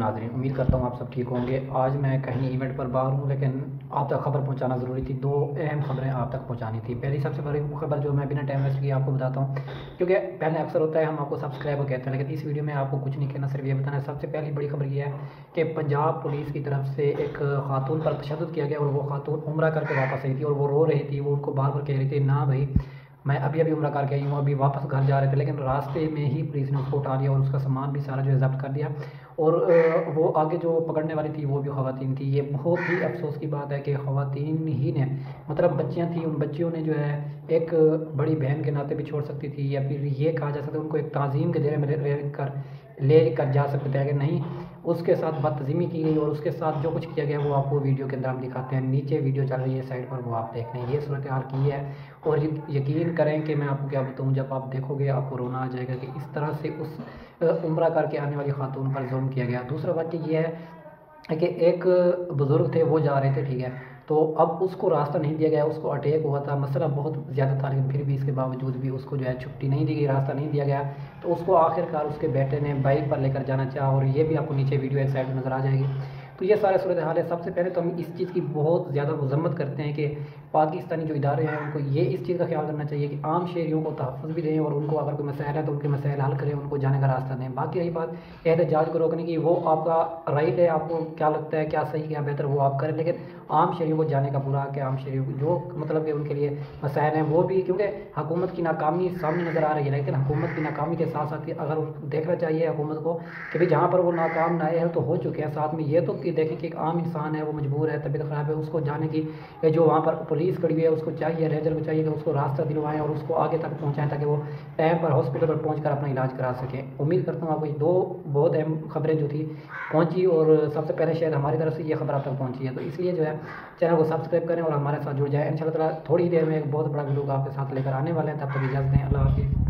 नाज़रीन, उम्मीद करता हूँ आप सब ठीक होंगे। आज मैं कहीं इवेंट पर बाहर हूँ, लेकिन आप तक खबर पहुँचाना ज़रूरी थी। दो अहम खबरें आप तक पहुँचानी थी। पहली सबसे बड़ी खबर जो मैं बिना टाइम वेस्ट किए आपको बताता हूँ, क्योंकि पहले अक्सर होता है हम आपको सब्सक्राइबर कहते हैं, लेकिन इस वीडियो में आपको कुछ नहीं कहना, सिर्फ ये बताना है। सबसे पहली बड़ी खबर ये है कि पंजाब पुलिस की तरफ से एक खातून पर तशद्दुद किया गया और वो खातून उम्रा करके वापस आई थी और वो रो रही थी। वो उनको बार बार कह रही थी, ना भाई मैं अभी अभी उम्रा करके आई हूँ, अभी वापस घर जा रहे थे, लेकिन रास्ते में ही पुलिस ने उसको उठा लिया और उसका सामान भी सारा जो है ज़ब्त कर दिया। और वो आगे जो पकड़ने वाली थी वो भी ख़वातीन थी। ये बहुत ही अफसोस की बात है कि ख़वातीन ही ने, मतलब बच्चियाँ थी, उन बच्चियों ने जो है एक बड़ी बहन के नाते भी छोड़ सकती थी, या फिर ये कहा जा सकता है उनको एक ताज़ीम के दायरे में ले कर जा सकते थे। अगर नहीं, उसके साथ बदतज़ीमी की गई और उसके साथ जो कुछ किया गया वो आपको वीडियो के अंदर हम दिखाते हैं। नीचे वीडियो चल रही है साइड पर, वो आप देख रहे हैं। ये सूरत हाल की है और यकीन करें कि मैं आपको क्या बताऊँ, जब आप देखोगे आपको रोना आ जाएगा कि इस तरह से उस उम्रा करके आने वाली खातून पर जुल्म किया गया। दूसरा बात ये है कि एक बुज़ुर्ग थे, वो जा रहे थे, ठीक है, तो अब उसको रास्ता नहीं दिया गया, उसको अटैक हुआ था, मसला बहुत ज़्यादा था, लेकिन फिर भी इसके बावजूद भी उसको जो है छुट्टी नहीं दी गई, रास्ता नहीं दिया गया। तो उसको आखिरकार उसके बेटे ने बाइक पर लेकर जाना चाहा, और ये भी आपको नीचे वीडियो एक साइड में नज़र आ जाएगी। तो ये सारे सूरत हाल है। सबसे पहले तो हम इस चीज़ की बहुत ज़्यादा मज़म्मत करते हैं कि पाकिस्तानी जो इदारे हैं उनको ये इस चीज़ का ख्याल करना चाहिए कि आम शहरियों को तहफ़्फ़ुज़ भी दें और उनको अगर कोई मसाइल है तो उनके मसाइल हल करें, उनको जाने का रास्ता दें। बाकी रही बात एहतजाज को रोकने की, वो आपका राइट है, आपको क्या लगता है क्या सही क्या बेहतर वो आप करें, लेकिन आम शहरियों को जाने का पूरा कि आम शहरियों को जो मतलब कि उनके लिए मसाइल हैं वो भी, क्योंकि हुकूमत की नाकामी सामने नज़र आ रही है, लेकिन हुकूमत की नाकामी के साथ साथ अगर देखना चाहिए हुकूमत को कि भाई जहाँ पर वो नाकाम ना है तो हो चुके हैं, साथ में ये तो कि देखें कि एक आम इंसान है, वो मजबूर है, तबीयत ख़राब है, उसको जाने की जो वहाँ पर पुलिस खड़ी हुई है उसको चाहिए, रेंजर को चाहिए कि उसको रास्ता दिलवाएं और उसको आगे तक पहुँचाएं ताकि वो टाइम पर हॉस्पिटल पर पहुँच कर अपना इलाज करा सकें। उम्मीद करता हूँ आपको ये दो बहुत अहम खबरें जो थी पहुँची, और सबसे पहले शायद हमारी तरफ से ये खबर आप तक पहुँची है। तो इसलिए जो है चैनल को सब्सक्राइब करें और हमारे साथ जुड़ जाएँ। इंशाल्लाह ताला थोड़ी देर में एक बहुत बड़ा वीडियो आपके साथ लेकर आने वाले हैं। तब तक इजाज़त दें। अल्लाह हाफ़िज़।